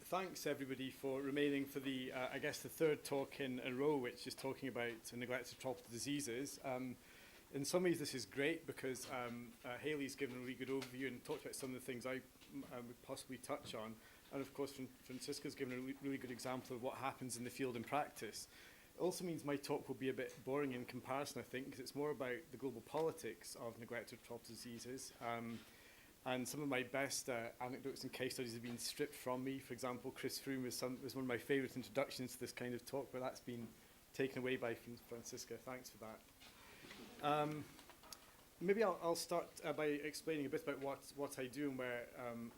Thanks everybody for remaining for the, I guess, the third talk in a row, which is talking about neglected tropical diseases. In some ways this is great because Hayley's given a really good overview and talked about some of the things I would possibly touch on. And of course, Francisca's given a really good example of what happens in the field in practice. It also means my talk will be a bit boring in comparison, I think, because it's more about the global politics of neglected tropical diseases. And some of my best anecdotes and case studies have been stripped from me. For example, Chris Froome was one of my favourite introductions to this kind of talk, but that's been taken away by Francisca. Thanks for that. Maybe I'll start by explaining a bit about what I do and where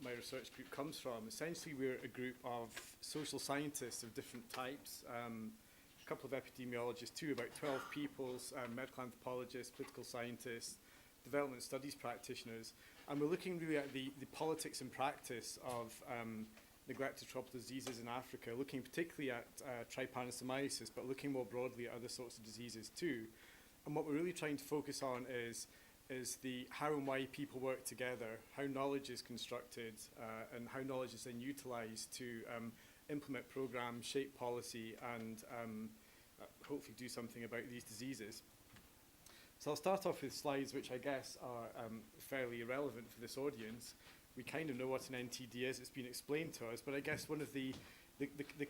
my research group comes from. Essentially, we're a group of social scientists of different types, a couple of epidemiologists too, about 12 people, medical anthropologists, political scientists, development studies practitioners, and we're looking really at the politics and practice of neglected tropical diseases in Africa, looking particularly at trypanosomiasis, but looking more broadly at other sorts of diseases too. And what we're really trying to focus on is the how and why people work together, how knowledge is constructed, and how knowledge is then utilized to implement programs, shape policy, and hopefully do something about these diseases. So I'll start off with slides which I guess are fairly irrelevant for this audience. We kind of know what an NTD is, it's been explained to us, but I guess one of the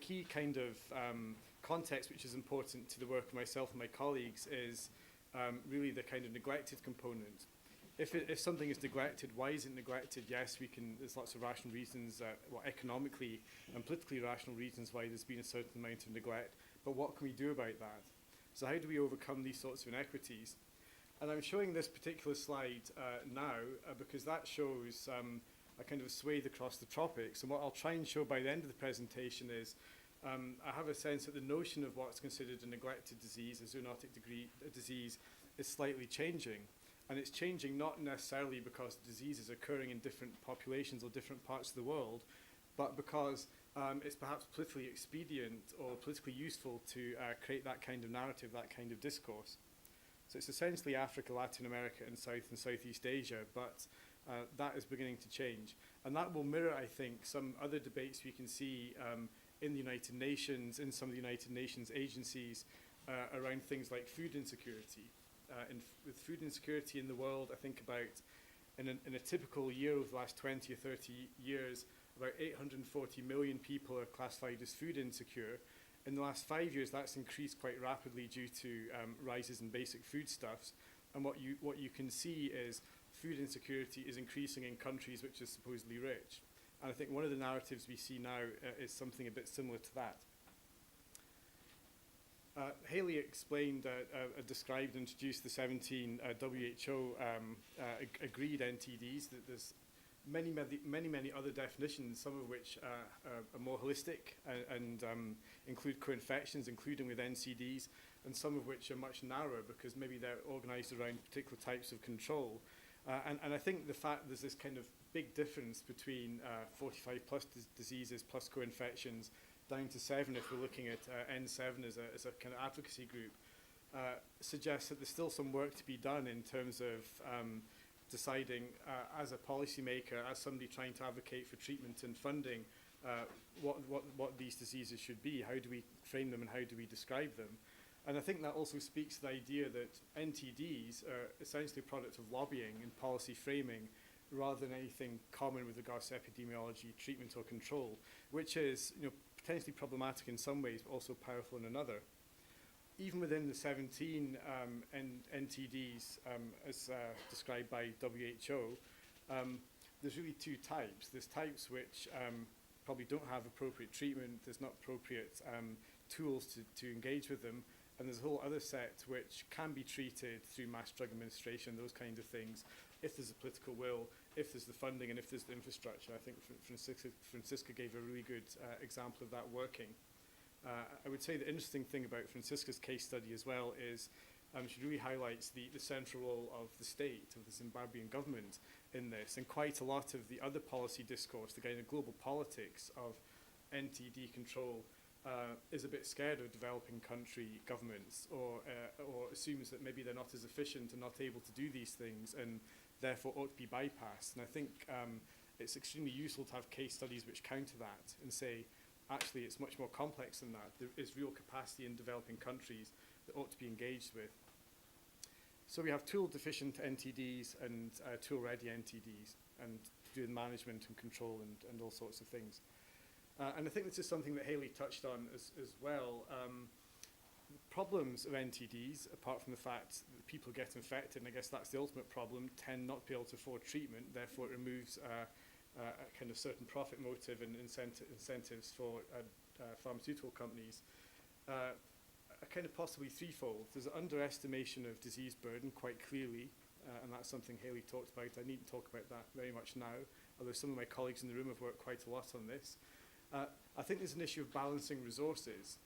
key kind of context which is important to the work of myself and my colleagues is really the kind of neglected component. If something is neglected, why is it neglected? Yes, there's lots of rational reasons, economically and politically rational reasons why there's been a certain amount of neglect, but what can we do about that? So how do we overcome these sorts of inequities? And I'm showing this particular slide now because that shows a kind of swathe across the tropics. And what I'll try and show by the end of the presentation is I have a sense that the notion of what's considered a neglected disease, a zoonotic disease, is slightly changing. And it's changing not necessarily because the disease is occurring in different populations or different parts of the world, but because it's perhaps politically expedient or politically useful to create that kind of narrative, that kind of discourse. So it's essentially Africa, Latin America, and South and Southeast Asia, but that is beginning to change. And that will mirror, I think, some other debates we can see in the United Nations, in some of the United Nations agencies, around things like food insecurity. With food insecurity in the world, I think about, in a typical year over the last 20 or 30 years, about 840 million people are classified as food insecure. In the last 5 years, that's increased quite rapidly due to rises in basic foodstuffs. And what you can see is food insecurity is increasing in countries which are supposedly rich. And I think one of the narratives we see now is something a bit similar to that. Hayley explained, described and introduced the 17 WHO agreed NTDs. That there's many other definitions, some of which are more holistic and include co-infections, including with NCDs, and some of which are much narrower because maybe they're organized around particular types of control. And I think the fact there's this kind of big difference between 45 plus diseases plus co-infections down to 7 if we're looking at N7 as a kind of advocacy group suggests that there's still some work to be done in terms of deciding as a policymaker, as somebody trying to advocate for treatment and funding, what these diseases should be, how do we frame them and how do we describe them. And I think that also speaks to the idea that NTDs are essentially a product of lobbying and policy framing rather than anything common with regards to epidemiology, treatment or control, which is potentially problematic in some ways but also powerful in another. Even within the 17 NTDs as described by WHO, there's really two types. There's types which probably don't have appropriate treatment, there's not appropriate tools to engage with them, and there's a whole other set which can be treated through mass drug administration, those kind of things, if there's a political will, if there's the funding, and if there's the infrastructure. I think Francisca gave a really good example of that working. I would say the interesting thing about Francisca's case study as well is she really highlights the central role of the state, of the Zimbabwean government in this, and quite a lot of the other policy discourse, the kind of global politics of NTD control is a bit scared of developing country governments or assumes that maybe they're not as efficient and not able to do these things and therefore ought to be bypassed. And I think it's extremely useful to have case studies which counter that and say, actually, it's much more complex than that. There is real capacity in developing countries that ought to be engaged with. So we have tool-deficient NTDs and tool-ready NTDs, and to do with management and control and all sorts of things. And I think this is something that Hayley touched on as well. The problems of NTDs, apart from the fact that people get infected, and I guess that's the ultimate problem, tend not to be able to afford treatment, therefore it removes a kind of certain profit motive and incentives for pharmaceutical companies, are kind of possibly threefold. There's an underestimation of disease burden quite clearly, and that's something Hayley talked about. I needn't talk about that very much now, although some of my colleagues in the room have worked quite a lot on this. I think there's an issue of balancing resources.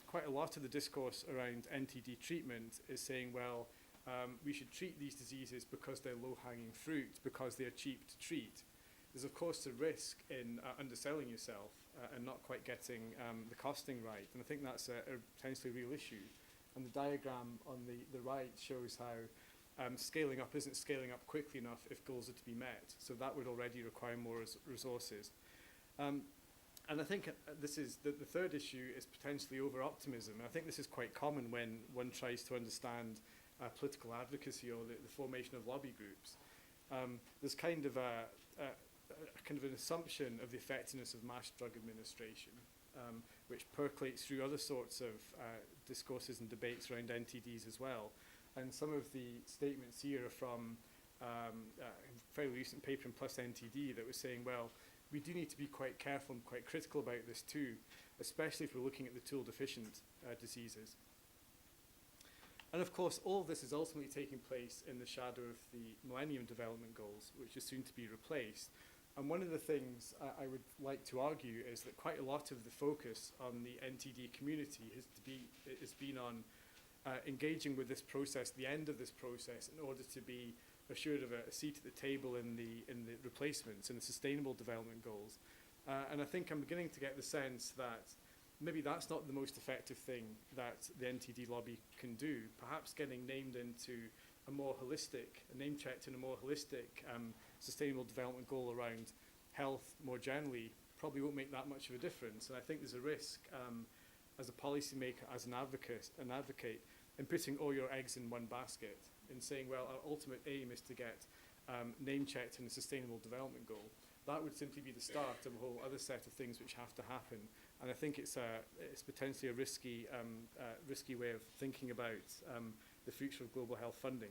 Quite a lot of the discourse around NTD treatment is saying, well, we should treat these diseases because they're low-hanging fruit, because they're cheap to treat. There's, of course, a risk in underselling yourself and not quite getting the costing right. And I think that's a potentially real issue. And the diagram on the right shows how scaling up isn't scaling up quickly enough if goals are to be met. So that would already require more resources. And I think this is the third issue is potentially over-optimism. And I think this is quite common when one tries to understand political advocacy or the formation of lobby groups. There's kind of an assumption of the effectiveness of mass drug administration, which percolates through other sorts of discourses and debates around NTDs as well. And some of the statements here are from a fairly recent paper in PLOS NTD that was saying, well, we do need to be quite careful and quite critical about this too, especially if we're looking at the tool-deficient diseases. And of course, all of this is ultimately taking place in the shadow of the Millennium Development Goals, which are soon to be replaced. And one of the things I would like to argue is that quite a lot of the focus on the NTD community has been on engaging with this process, the end of this process, in order to be assured of a seat at the table in the replacements, in the Sustainable Development Goals. And I think I'm beginning to get the sense that maybe that's not the most effective thing that the NTD lobby can do. Perhaps getting named into a more holistic, name-checked in a more holistic Sustainable Development Goal around health more generally probably won't make that much of a difference. And I think there's a risk as a policymaker, as an advocate, in putting all your eggs in one basket, in saying, well, our ultimate aim is to get name-checked in a Sustainable Development Goal. That would simply be the start of a whole other set of things which have to happen. And I think it's potentially a risky way of thinking about the future of global health funding.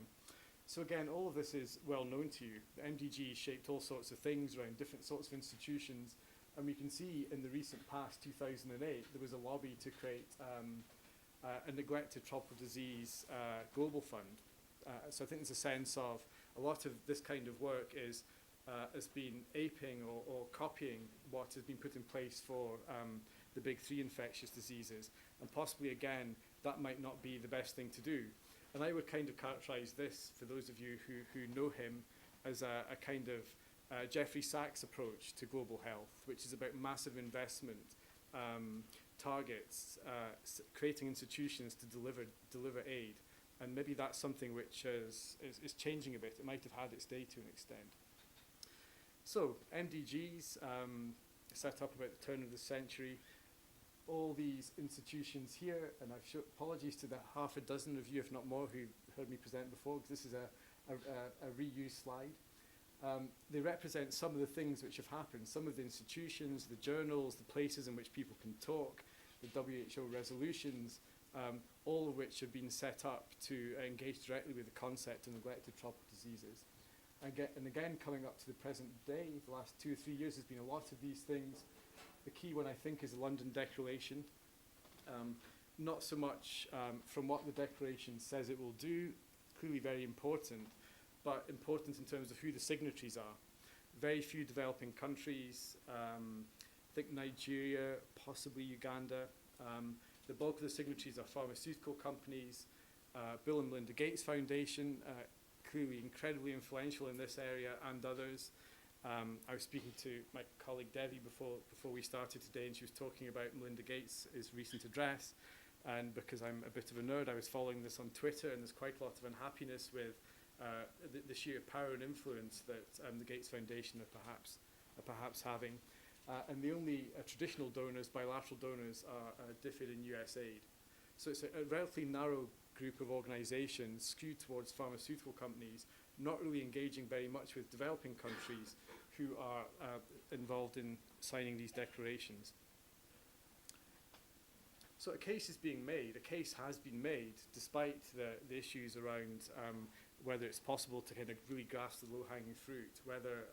So again, all of this is well known to you. The MDG shaped all sorts of things around different sorts of institutions. And we can see in the recent past, 2008, there was a lobby to create a neglected tropical disease global fund. So I think there's a sense of a lot of this kind of work has been aping or copying what has been put in place for the big three infectious diseases. And possibly, again, that might not be the best thing to do. And I would kind of characterize this, for those of you who know him, as a kind of Jeffrey Sachs approach to global health, which is about massive investment, targets, creating institutions to deliver aid. And maybe that's something which is changing a bit. It might have had its day to an extent. So, MDGs, set up about the turn of the century. All these institutions here, and I've shown apologies to the half a dozen of you, if not more, who heard me present before, because this is a reused slide. They represent some of the things which have happened, some of the institutions, the journals, the places in which people can talk, the WHO resolutions, all of which have been set up to engage directly with the concept of neglected tropical diseases. And again, coming up to the present day, the last 2 or 3 years, there's been a lot of these things. The key one, I think, is the London Declaration. Not so much from what the Declaration says it will do, clearly very important, but important in terms of who the signatories are. Very few developing countries, I think Nigeria, possibly Uganda. The bulk of the signatories are pharmaceutical companies, Bill and Melinda Gates Foundation, clearly incredibly influential in this area, and others. I was speaking to my colleague Debbie before we started today, and she was talking about Melinda Gates' recent address. And because I'm a bit of a nerd, I was following this on Twitter, and there's quite a lot of unhappiness with the sheer power and influence that the Gates Foundation are perhaps having. And the only traditional donors, bilateral donors, are DFID and USAID. So it's a relatively narrow group of organizations skewed towards pharmaceutical companies, not really engaging very much with developing countries who are involved in signing these declarations. So a case is being made, a case has been made, despite the issues around whether it's possible to kind of really grasp the low-hanging fruit, whether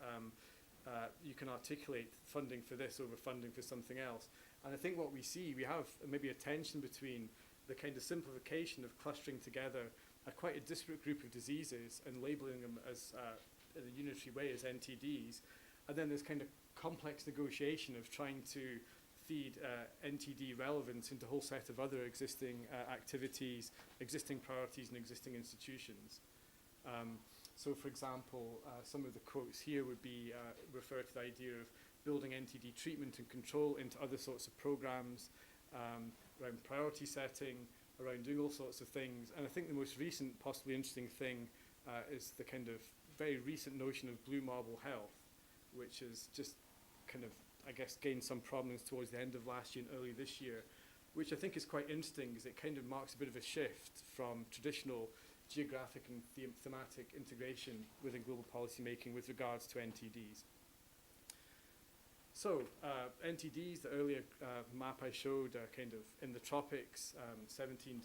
you can articulate funding for this over funding for something else. And I think what we see, we have maybe a tension between the kind of simplification of clustering together quite a disparate group of diseases and labeling them as in a unitary way as NTDs, and then this kind of complex negotiation of trying to feed NTD relevance into a whole set of other existing activities, existing priorities, and existing institutions. So, for example, some of the quotes here would be refer to the idea of building NTD treatment and control into other sorts of programs, around priority setting, around doing all sorts of things. And I think the most recent, possibly interesting thing is the kind of very recent notion of blue marble health, which has just kind of, I guess, gained some prominence towards the end of last year and early this year, which I think is quite interesting because it kind of marks a bit of a shift from traditional geographic and thematic integration within global policy making with regards to NTDs. So NTDs, the earlier map I showed, are kind of in the tropics, 17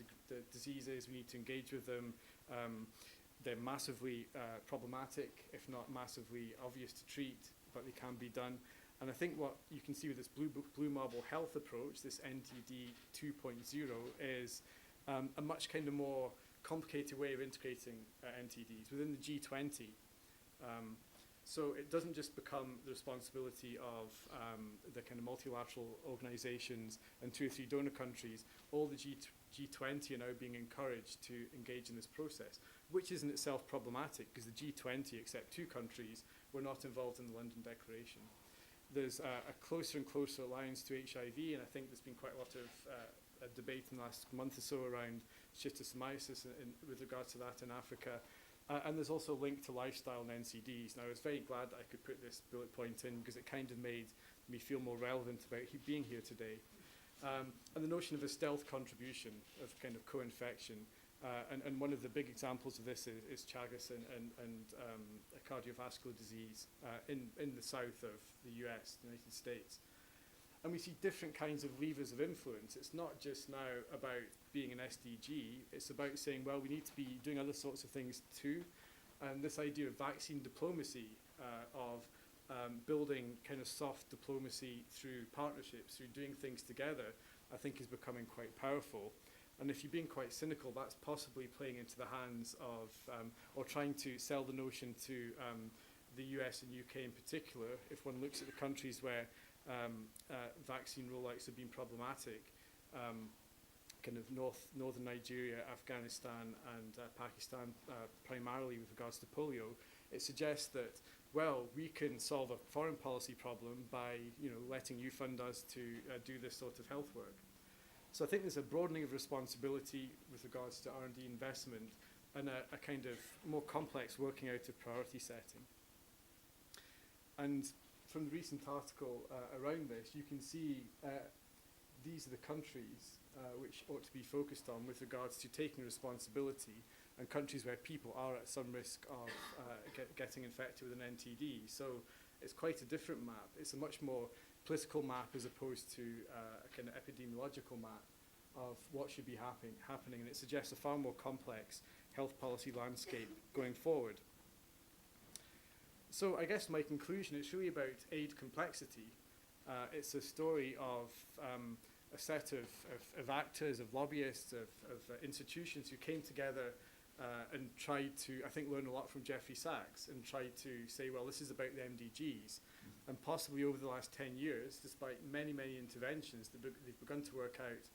diseases, we need to engage with them. They're massively problematic, if not massively obvious to treat, but they can be done. And I think what you can see with this blue marble health approach, this NTD 2.0, is a much kind of more complicated way of integrating NTDs within the G20. So it doesn't just become the responsibility of the kind of multilateral organizations and 2 or 3 donor countries. All the G20 are now being encouraged to engage in this process, which is in itself problematic because the G20, except 2 countries, were not involved in the London Declaration. There's a closer and closer alliance to HIV, and I think there's been quite a lot of debate in the last month or so around schistosomiasis with regards to that in Africa. And there's also a link to lifestyle and NCDs. Now, I was very glad that I could put this bullet point in because it kind of made me feel more relevant about being here today. And the notion of a stealth contribution of kind of co-infection. And one of the big examples of this is Chagas and cardiovascular disease in the south of the US, the United States. And we see different kinds of levers of influence. It's not just now about being an SDG, it's about saying, well, we need to be doing other sorts of things too. And this idea of vaccine diplomacy, of building kind of soft diplomacy through partnerships, through doing things together, I think is becoming quite powerful. And if you're being quite cynical, that's possibly playing into the hands of, or trying to sell the notion to the US and UK in particular. If one looks at the countries where vaccine rollouts have been problematic, kind of northern Nigeria, Afghanistan, and Pakistan primarily with regards to polio, it suggests that, well, we can solve a foreign policy problem by, letting you fund us to do this sort of health work. So I think there's a broadening of responsibility with regards to R&D investment and a kind of more complex working out of priority setting. And from the recent article around this, you can see these are the countries which ought to be focused on with regards to taking responsibility, and countries where people are at some risk of getting infected with an NTD. So it's quite a different map. It's a much more political map as opposed to a kind of epidemiological map of what should be happening, and it suggests a far more complex health policy landscape going forward. So I guess my conclusion is really about aid complexity. It's a story of a set of actors, of lobbyists, of institutions who came together and tried to, I think, learn a lot from Jeffrey Sachs and tried to say, well, this is about the MDGs. And possibly over the last 10 years, despite many, many interventions, they've begun to work out,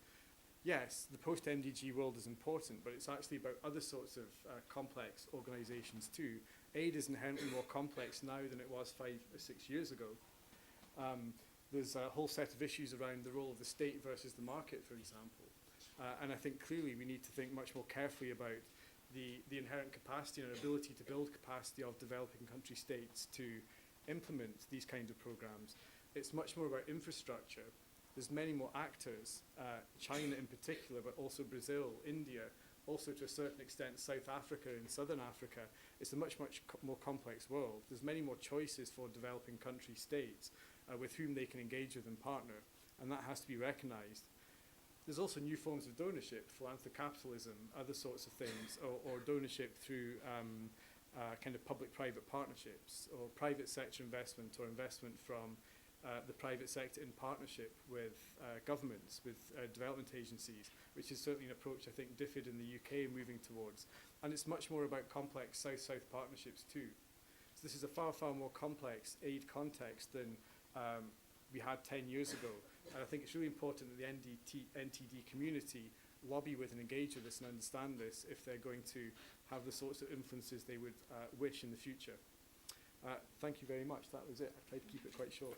yes, the post-MDG world is important, but it's actually about other sorts of complex organizations too. Aid is inherently more complex now than it was 5 or 6 years ago. There's a whole set of issues around the role of the state versus the market, for example. And I think clearly we need to think much more carefully about the inherent capacity and ability to build capacity of developing country states to implement these kinds of programs. It's much more about infrastructure. There's many more actors, China in particular, but also Brazil, India, also to a certain extent South Africa and Southern Africa. It's a much more complex world. There's many more choices for developing country states with whom they can engage with and partner, and that has to be recognized. There's also new forms of donorship, philanthrocapitalism, other sorts of things, or donorship through kind of public-private partnerships, or private sector investment, or investment from the private sector in partnership with governments, with development agencies, which is certainly an approach I think DFID in the UK moving towards. And it's much more about complex South-South partnerships too. So this is a far, far more complex aid context than we had 10 years ago. And I think it's really important that the NTD community lobby with and engage with this and understand this if they're going to have the sorts of influences they would wish in the future. Thank you very much. That was it. I tried to keep it quite short.